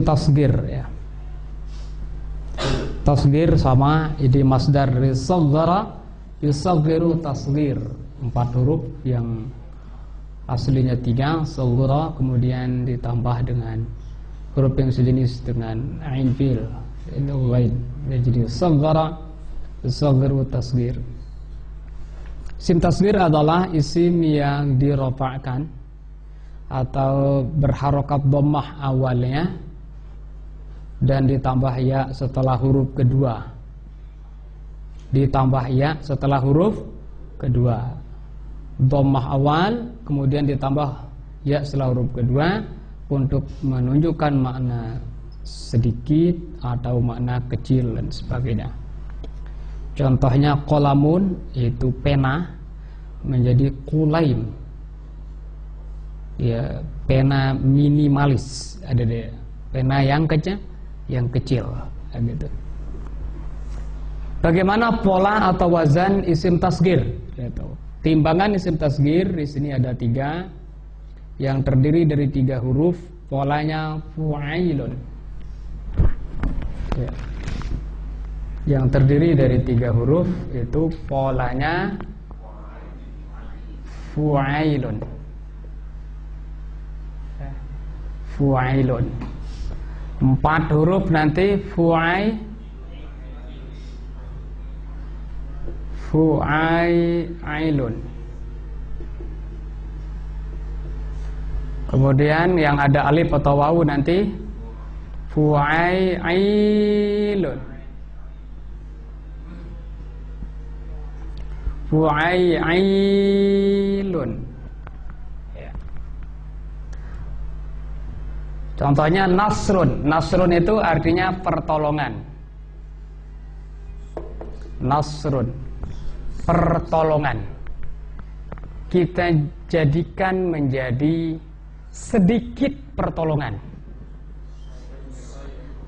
tasghir ya. Tasghir sama ini masdar dari saghara yusaghiru tasghir, 4 huruf yang aslinya 3 saghara kemudian ditambah dengan huruf yang sejenis dengan ain fil ini lain jadi saghara yusaghiru tasghir. Isim tasghir adalah isim yang dirofa'kan atau berharokat dhammah awalnya dan ditambah ya setelah huruf kedua, ditambah ya setelah huruf kedua, dhammah awal kemudian ditambah ya setelah huruf kedua untuk menunjukkan makna sedikit atau makna kecil dan sebagainya. Contohnya qalamun yaitu pena menjadi qulaim ya, pena minimalis, ada deh pena yang kecil gitu. Bagaimana pola atau wazan isim tasghir gitu. Timbangan isim tasghir di sini ada 3 yang terdiri dari 3 huruf, polanya fu'ailun ya. Yang terdiri dari 3 huruf itu polanya fu'ailun. Fu'ailun 4 huruf nanti fu'ailun. Kemudian yang ada alif atau wawu nanti fu'ailun. Fu'ailun ya. Contohnya nasrun. Nasrun itu artinya pertolongan. Nasrun, pertolongan. Kita jadikan menjadi sedikit pertolongan,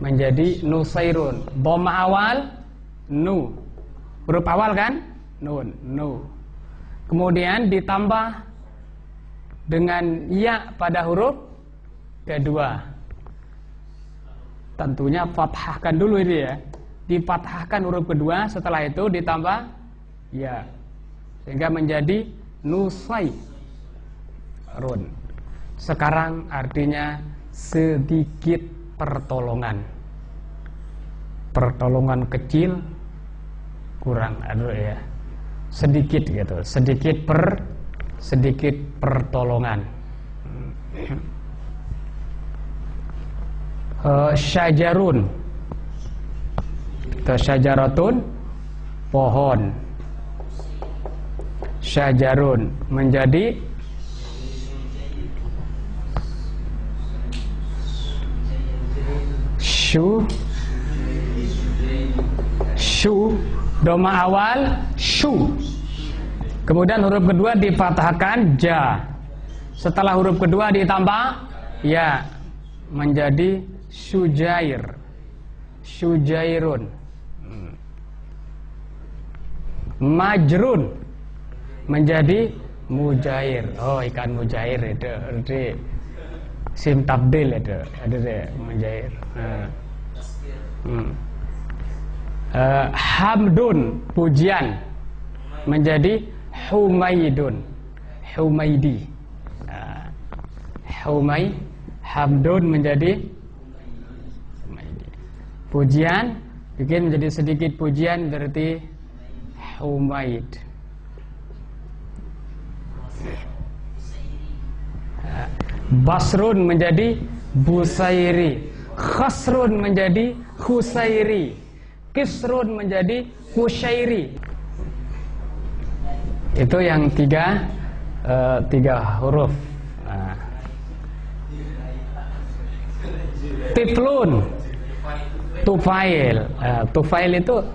menjadi nusairun. Dhamma awal nu, huruf awal kan nun, nu. Kemudian ditambah dengan ya pada huruf kedua. Tentunya fathahkan dulu ini ya. Difathahkan huruf kedua, setelah itu ditambah ya. Sehingga menjadi nusairun. Sekarang artinya sedikit pertolongan. Pertolongan kecil kurang aduh ya. Sedikit gitu, sedikit pertolongan. Syajarun, syajaratun pohon. Syajarun menjadi syu, dhamma awal syu. Kemudian huruf kedua difathahkan ja. Setelah huruf kedua ditambah ya menjadi syujair. Syujairun. Majrun menjadi mujair. Oh, ikan mujair itu sim tabdil itu ada deh mujair. Hamdun pujian menjadi humaidun, humaidi. Hamdun menjadi humaidi. Pujian bikin menjadi sedikit pujian berarti humaid. Basrun menjadi busairi. Khasrun menjadi husairi. Kisrun menjadi husyairi. Itu yang 3 huruf. Tiflun, tufail. Tufail itu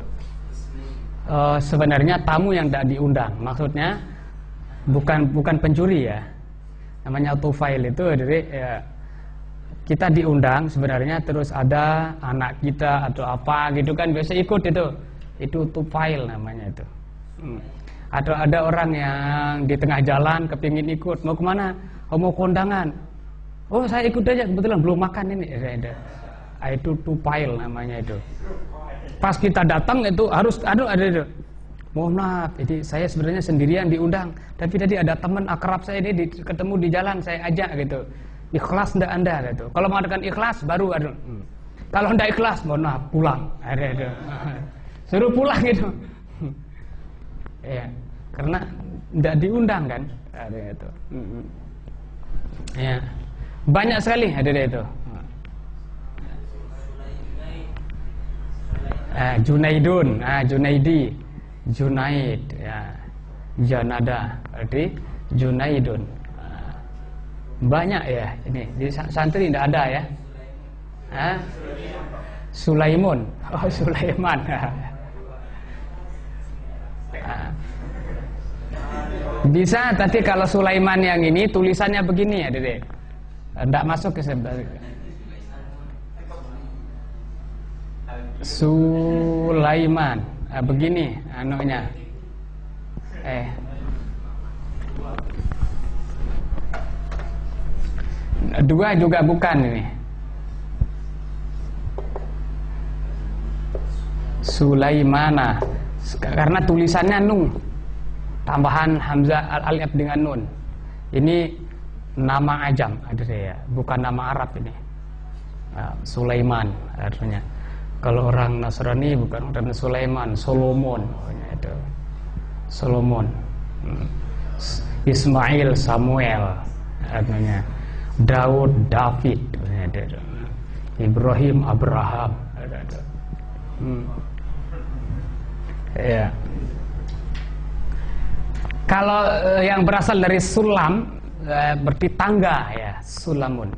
sebenarnya tamu yang tidak diundang. Maksudnya bukan pencuri ya. Namanya tufail itu dari kita diundang sebenarnya, terus ada anak kita atau apa gitu kan biasa ikut itu tufail namanya itu. Atau ada orang yang di tengah jalan kepingin ikut, mau kemana? Oh, mau kondangan. Oh, saya ikut aja, kebetulan belum makan ini. itu tupail namanya itu. Pas kita datang itu harus ada itu. Mohon maaf, jadi saya sebenarnya sendirian diundang, tapi tadi ada teman akrab saya ini ketemu di jalan, saya ajak gitu. Ikhlas ndak Anda gitu. Kalau mengadakan ikhlas baru ada. Kalau ndak ikhlas, mohon maaf, pulang. Ada itu. Suruh pulang gitu. Ya, karena ndak diundang kan, ada itu. Ya. Banyak sekali ada itu. Junaidun, Junaidi, Junaid, ya, Janada, berarti Junaidun. Banyak ya ini di santri tidak ada ya. Sulaiman, Sulaiman. Bisa, tapi kalau Sulaiman yang ini tulisannya begini ya, Dede. Tidak masuk ke sebelah. Sulaiman, begini anunya. Dua juga bukan ini. Sulaimana, karena tulisannya nun, tambahan hamzah alif dengan nun. Ini nama ajam, ada ya, bukan nama Arab ini. Sulaiman artinya. Kalau orang Nasrani bukan orang Sulaiman, Solomon, itu. Solomon. Ismail, Samuel, artinya. Daud, David, Ibrahim, Abraham. Ya. Kalau yang berasal dari sulam berarti tangga ya, sulamun.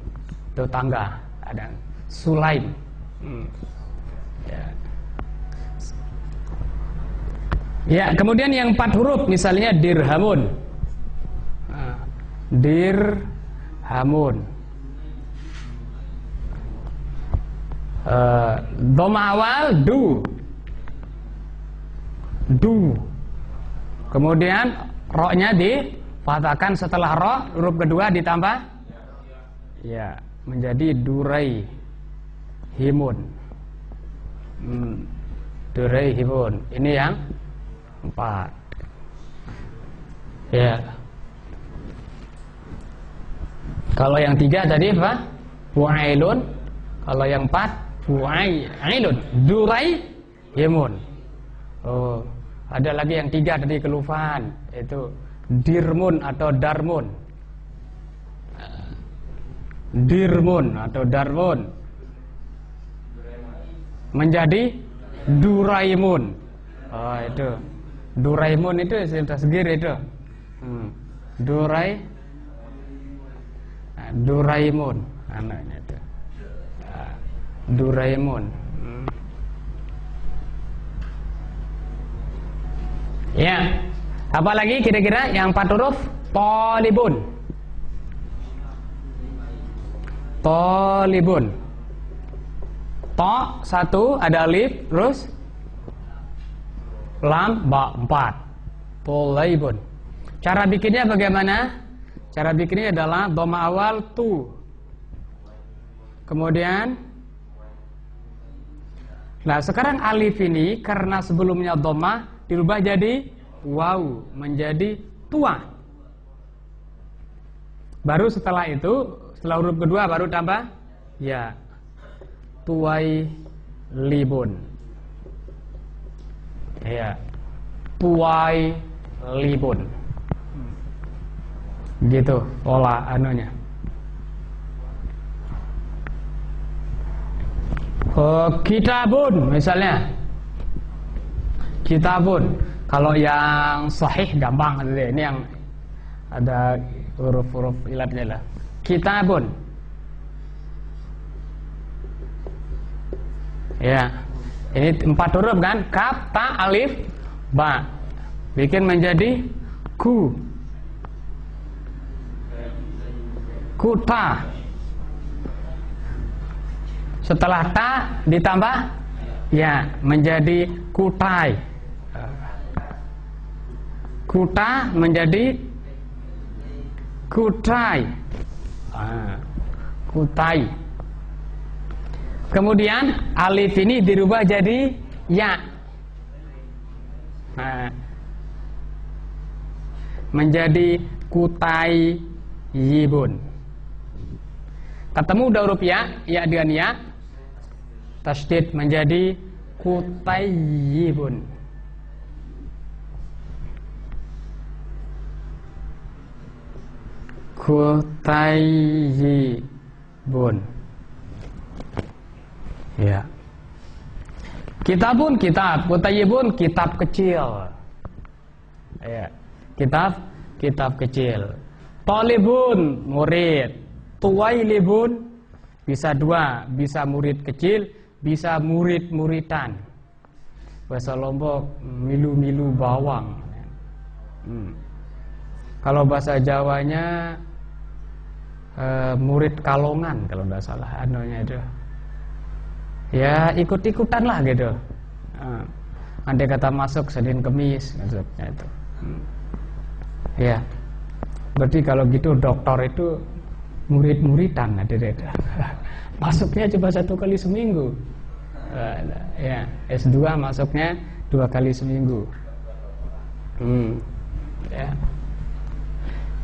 Itu tangga, ada Sulaim. Ya. Ya, kemudian yang 4 huruf misalnya dirhamun. Dirhamun. Dhamma awal du. Kemudian ro-nya difathahkan, setelah ro huruf kedua ditambah ya menjadi durai himun. Durai himun. Ini yang 4. Ya. Kalau yang 3 tadi apa? Fu'ailun. Kalau yang 4 fu'ailun. Durai himun. Oh, ada lagi yang 3 tadi kelupaan, itu dirmun atau darmun. Dirmun atau darmun menjadi duraimun. Oh, itu duraimun itu sudah segir itu. Duraimun anaknya itu. Duraimun. Ya, apalagi kira-kira yang 4 huruf? Talibun. Talibun. To 1 ada alif, terus lam, ba 4. Talibun. Cara bikinnya bagaimana? Cara bikinnya adalah dhamma awal tu. Kemudian sekarang alif ini karena sebelumnya dhamma dirubah jadi waw, menjadi tua. Baru setelah itu, setelah huruf kedua baru tambah ya, tuai libun. Ya, tuai libun. Gitu pola anunya. Kitabun misalnya. Kitabun. Kalau yang sahih gampang, ini yang ada huruf-huruf ilatnya lah. Kitabun. Ya. Ini 4 huruf kan? Kaf, ta, alif, ba. Bikin menjadi ku. Kuta. Setelah ta ditambah ya menjadi kutai. Kuta menjadi kutai. Kutai. Kemudian alif ini dirubah jadi ya. Nah, menjadi kutayyibun. Ketemu udah huruf ya dengan ya, tasydid menjadi kutayyibun. Kutayyibun. Ya. Kitabun kitab, kutayyibun kitab kecil. Ya. Kitab kecil. Talibun murid. Tuwailibun bisa dua, bisa murid kecil, bisa murid-muridan. Bahasa Lombok milu-milu bawang. Kalau bahasa Jawanya murid kalongan kalau tidak salah anunya itu. Ya ikut-ikutan lah gitu. Andai kata masuk Senin Kemis maksudnya itu. Ya. Berarti kalau gitu dokter itu murid-muridan ada. Masuknya cuma 1 kali seminggu. Ya, S2 masuknya 2 kali seminggu. Ya.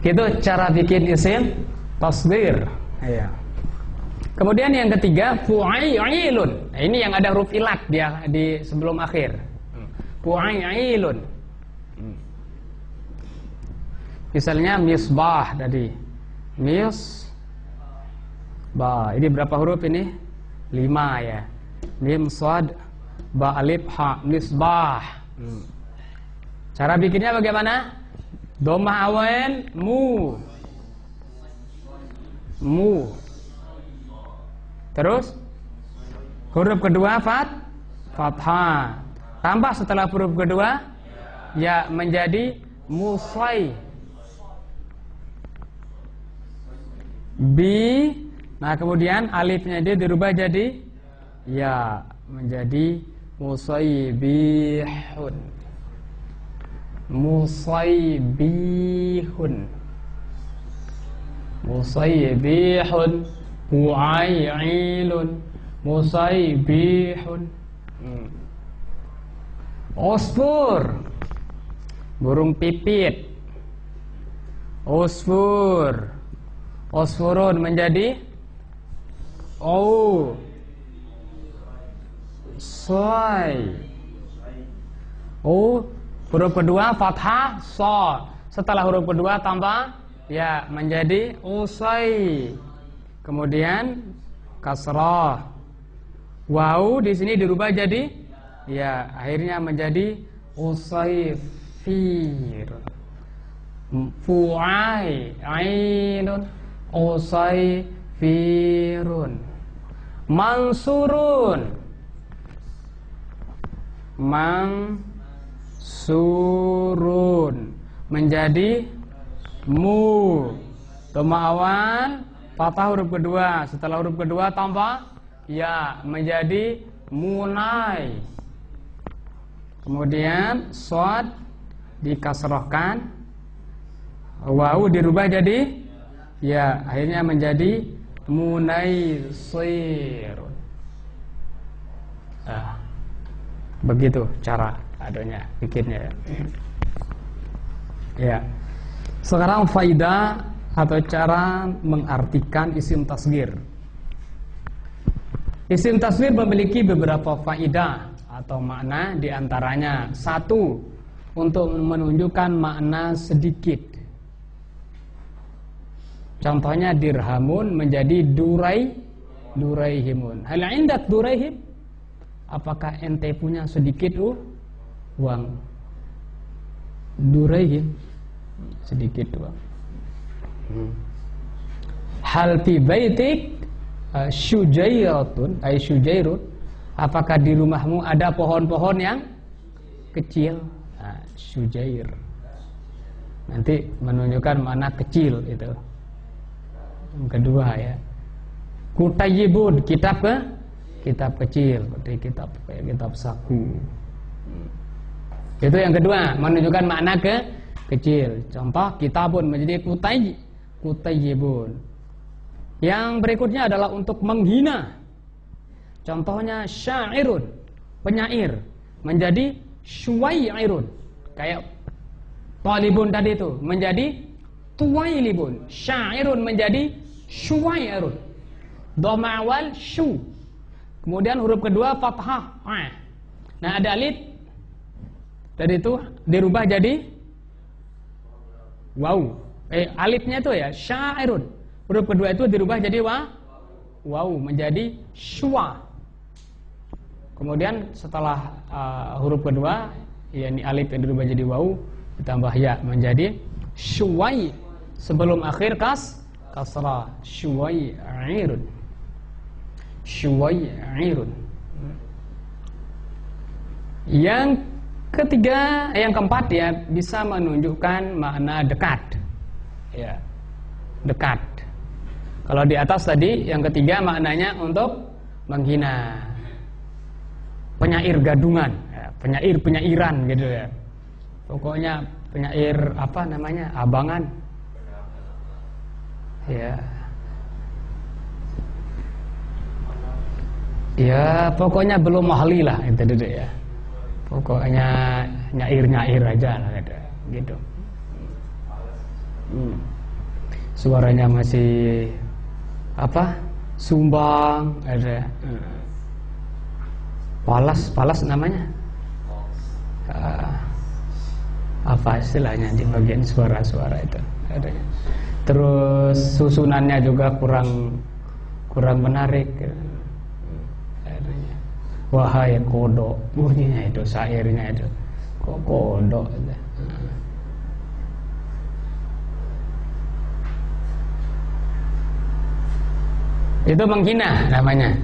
Itu cara bikin isim tasghir. Ya. Kemudian yang ketiga fu'ailun. Nah, ini yang ada huruf ilat dia di sebelum akhir. Fu'ailun. Misalnya misbah tadi. Misbah. Ini berapa huruf ini? 5 ya. Mim shad ba alif ha misbah. Cara bikinnya bagaimana? Dhammah awain mu. Terus huruf kedua fathah. Tambah setelah huruf kedua ya menjadi musai. Bi. Nah, kemudian alifnya dia dirubah jadi ya menjadi musaybihun. Musaybihun fu'ailun musaybihun. Usfur burung pipit. Usfurun menjadi huruf kedua fathah so. Setelah huruf kedua tambah ya menjadi usai. Kemudian kasrah. Waw di sini dirubah jadi ya akhirnya menjadi usaifir. Fu'ailun usaifirun. Mansurun menjadi mu. Dhamma awal fathah huruf kedua. Setelah huruf kedua tambah ya menjadi munai. Kemudian shad dikasrohkan, wawu dirubah jadi ya akhirnya menjadi munaisir. Begitu cara adanya bikinnya. Ya. Sekarang faidah atau cara mengartikan isim tasghir. Isim tasghir memiliki beberapa faidah atau makna, diantaranya satu, untuk menunjukkan makna sedikit. Contohnya dirhamun menjadi duraihimun. Hal indak duraihim? Apakah ente punya sedikit uang? Duraihim sedikit uang. Hal fi baitik syujairatun ay syujairun. Apakah di rumahmu ada pohon-pohon yang kecil? Syujair. Nanti menunjukkan mana kecil itu. Yang kedua ya. Kutayyibun, kitab kecil, seperti kitab saku. Itu yang kedua, menunjukkan makna kecil. Contoh kitabun menjadi kutayyibun. Yang berikutnya adalah untuk menghina. Contohnya syairun, penyair, menjadi syuwairun. Kayak talibun tadi itu menjadi tuwailibun. Syairun menjadi syuwairun. Dhamma awal syu. Kemudian huruf kedua fathah. Nah, ada alif. Dari itu dirubah jadi waw. Alifnya itu ya syairun. Huruf kedua itu dirubah jadi waw menjadi sywa. Kemudian setelah huruf kedua, yakni alif yang dirubah jadi waw ditambah ya menjadi syuwai. Sebelum akhir kasrah, syuwairun. Syuwairun. Yang ketiga, yang keempat ya, bisa menunjukkan makna dekat. Ya. Dekat. Kalau di atas tadi yang ketiga maknanya untuk menghina. Penyair gadungan, ya, penyairan gitu ya. Pokoknya penyair apa namanya? Abangan. Ya. Ya, pokoknya belum ahli lah itu dulu ya. Pokoknya nyair aja lah gitu. Suaranya masih apa? Sumbang ada. Palas namanya. Apa istilahnya di bagian suara-suara itu ada. Terus susunannya juga kurang menarik. Wahai kodok, bunyinya itu, syairnya itu, kok kodok. Itu menghina namanya.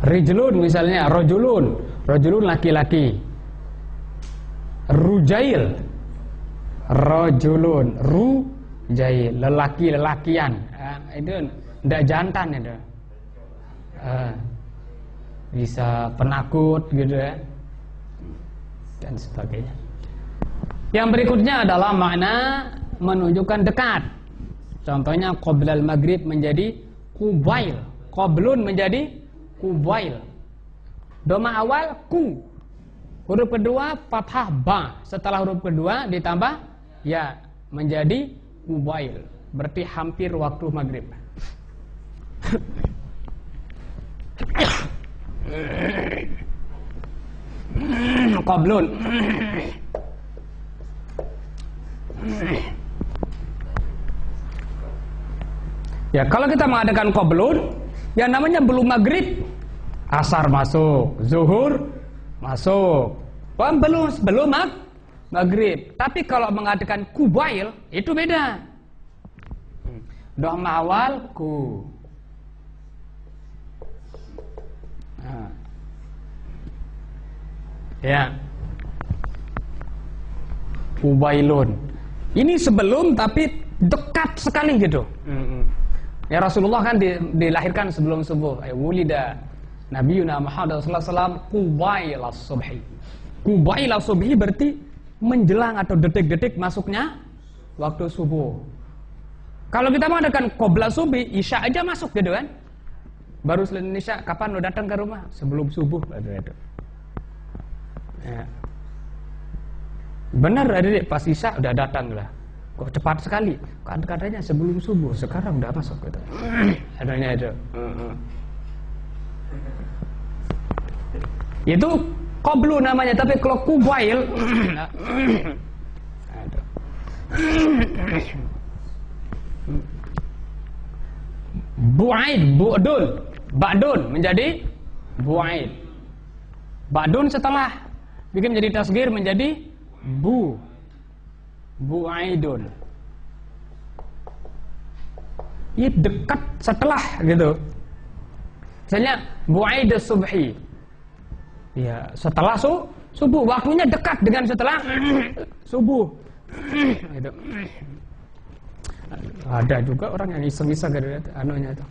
Rijlun misalnya, rojulun laki-laki. Rujail, rojulun, rujail, lelaki-lelakian. Itu tidak jantan itu. Bisa penakut gitu ya, dan sebagainya. Yang berikutnya adalah makna menunjukkan dekat. Contohnya qoblal maghrib menjadi kubail, qoblun menjadi kubail. Doma awal ku, huruf kedua fathah ba, setelah huruf kedua ditambah ya menjadi kubail, berarti hampir waktu maghrib. Qoblun. Ya, kalau kita mengadakan qoblun, yang namanya belum maghrib, asar masuk, zuhur masuk, belum maghrib. Tapi kalau mengadakan kubail itu beda. Dhamma awal ku. Ya, kubailun. Ini sebelum tapi dekat sekali gitu. Ya, Rasulullah kan dilahirkan sebelum subuh. Wulida Nabiyuna Muhammad sallallahu alaihi wasallam qubailas subhi. Qubailas subhi berarti menjelang atau detik-detik masuknya waktu subuh. Kalau kita mengadakan qobla subuh, isya aja masuk gitu kan. Baru selain isya, kapan lo datang ke rumah? Sebelum subuh itu. Ya. Benar adik, pas isya udah datang lah. Kok cepat sekali? Katanya sebelum subuh, sekarang udah masuk gitu. Adanya itu. Itu qoblu namanya, tapi kalau kubail bu'aid, bu'dun, ba'dun menjadi bu'aid. Ba'dun setelah bikin menjadi tasghir menjadi bu'aidun. Ini dekat setelah gitu. Misalnya bu'aid subhi. Ya, setelah subuh, waktunya dekat dengan setelah subuh. Gitu. Ada juga orang yang iseng-iseng gitu anunya itu.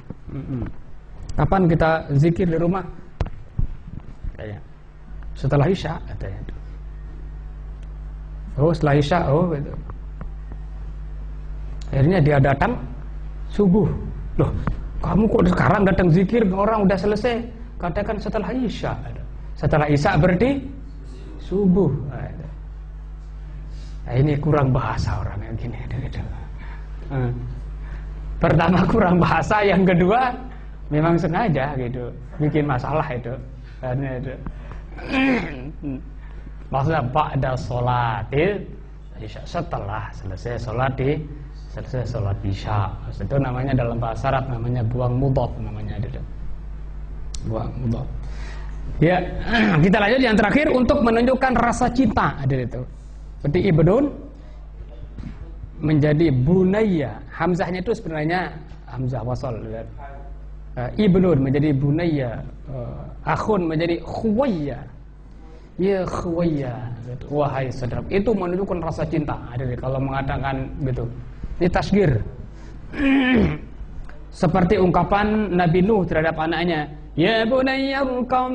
Kapan kita zikir di rumah? Kayak setelah isya katanya. Oh, setelah isya, oh gitu. Akhirnya dia datang subuh. Loh, kamu kok sekarang datang zikir, orang udah selesai. Katakan setelah Isya. Setelah Isya berarti subuh. Nah, ini kurang bahasa orang yang gini. Gitu. Pertama kurang bahasa, yang kedua memang sengaja gitu, bikin masalah itu. Karena itu. Maksudnya ba'da sholatil Isya, setelah selesai sholat Isya. Itu namanya dalam bahasa Arab namanya buang mudhaf namanya itu. Buang mudhaf. Ya, kita lanjut yang terakhir untuk menunjukkan rasa cinta ada itu. Seperti ibnun menjadi bunayya. Hamzahnya itu sebenarnya hamzah wasal. Ibnun menjadi bunayya, akhun menjadi khuwayya. Ya khuwayya, wahai saudara. Itu menunjukkan rasa cinta. Ada kalau mengatakan gitu. Ini tasgir. Seperti ungkapan Nabi Nuh terhadap anaknya, ya bunayya rkam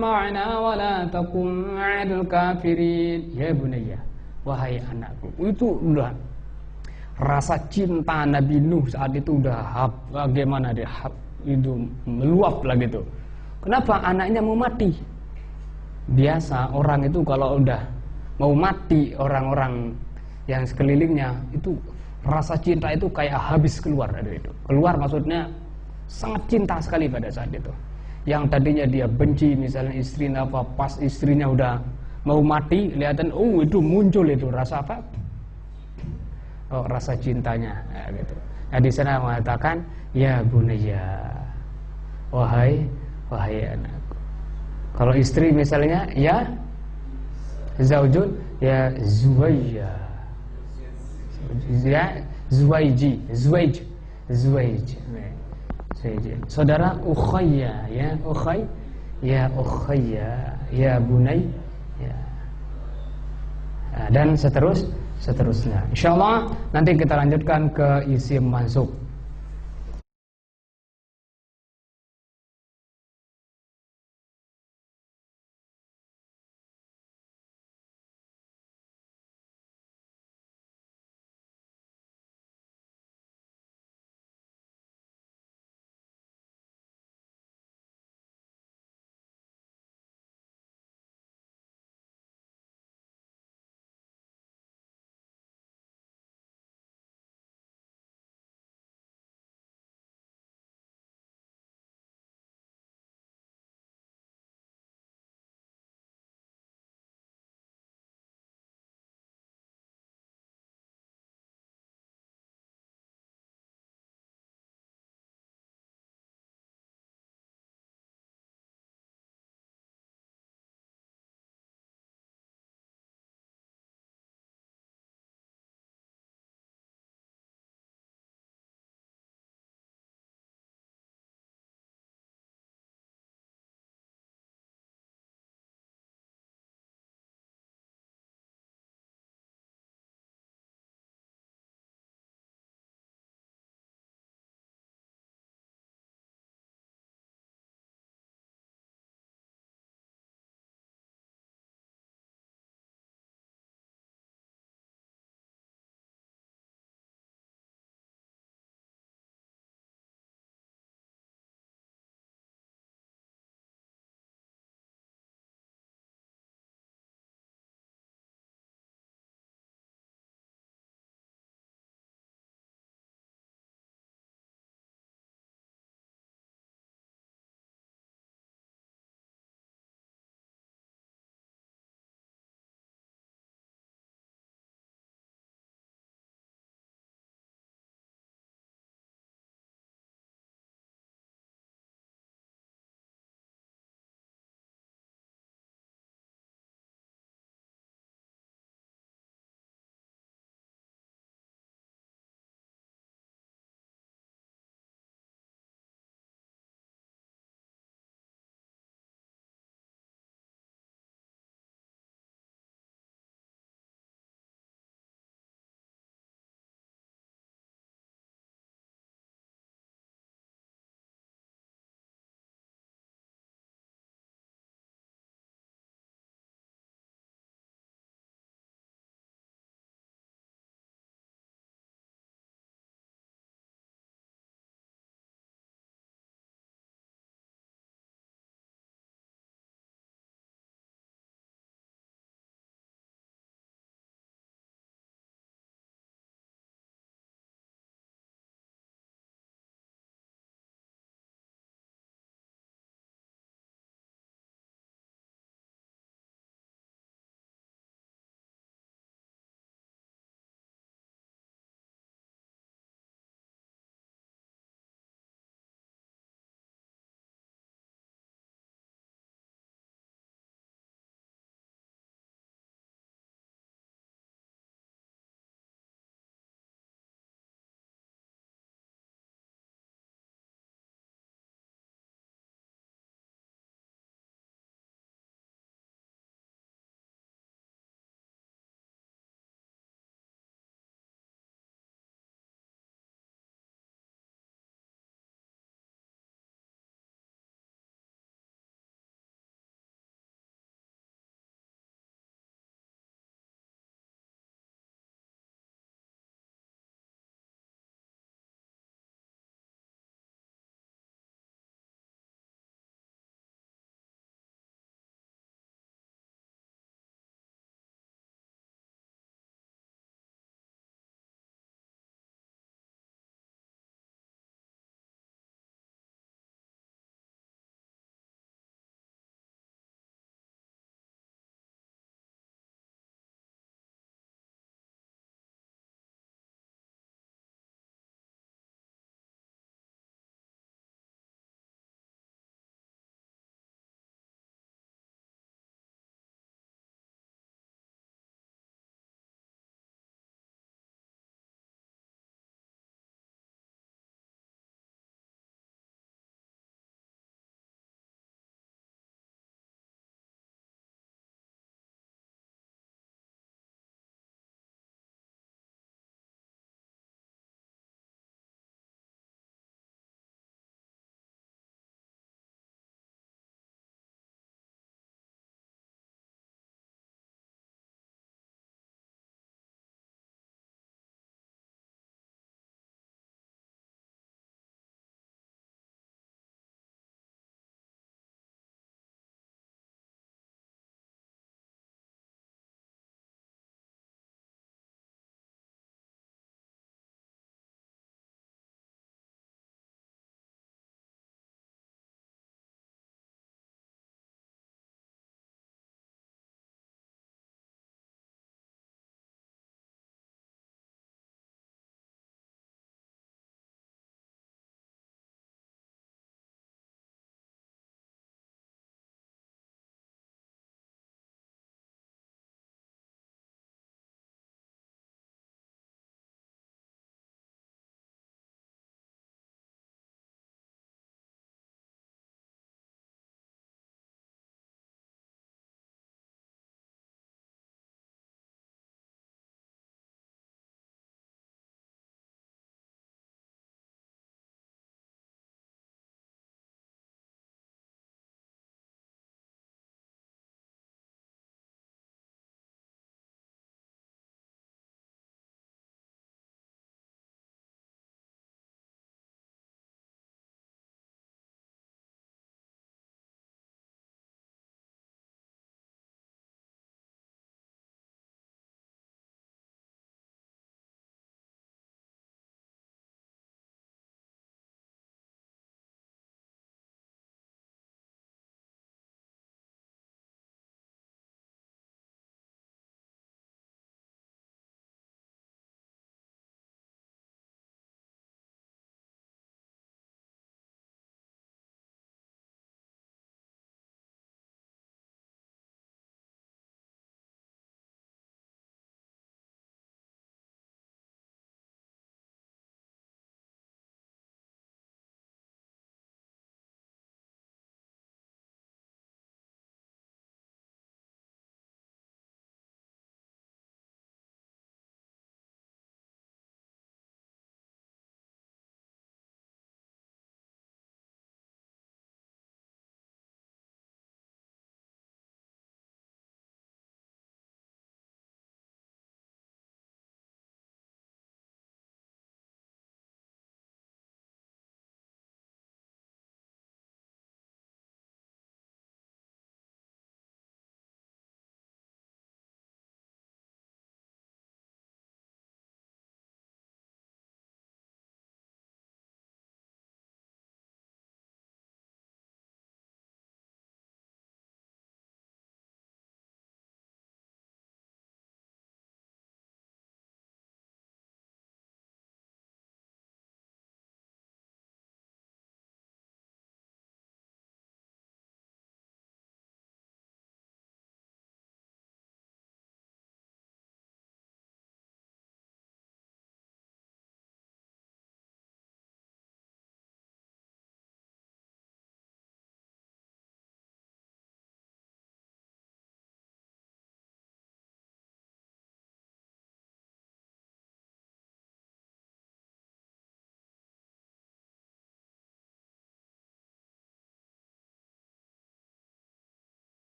ma'na wa la takum 'alal kafirin. Ya bunayya, wahai anakku. Itu udah rasa cinta Nabi Nuh saat itu udah bagaimana dia itu meluap lah gitu. Kenapa anaknya mau mati? Biasa orang itu kalau udah mau mati, orang-orang yang sekelilingnya itu rasa cinta itu kayak habis keluar dari itu. Keluar maksudnya sangat cinta sekali pada saat itu. Yang tadinya dia benci misalnya istrinya apa, pas istrinya udah mau mati, kelihatan itu muncul itu rasa apa? Oh, rasa cintanya gitu. Nah, di sana mengatakan ya bunayya, wahai anakku. Kalau istri misalnya ya zaujun, ya zuwayya, ya zuwaiji, zuwaij. Saudara ukhayya, ya ukhay, ya ukhayya, ya bunay, ya. Dan seterusnya. Insyaallah nanti kita lanjutkan ke isim mansub.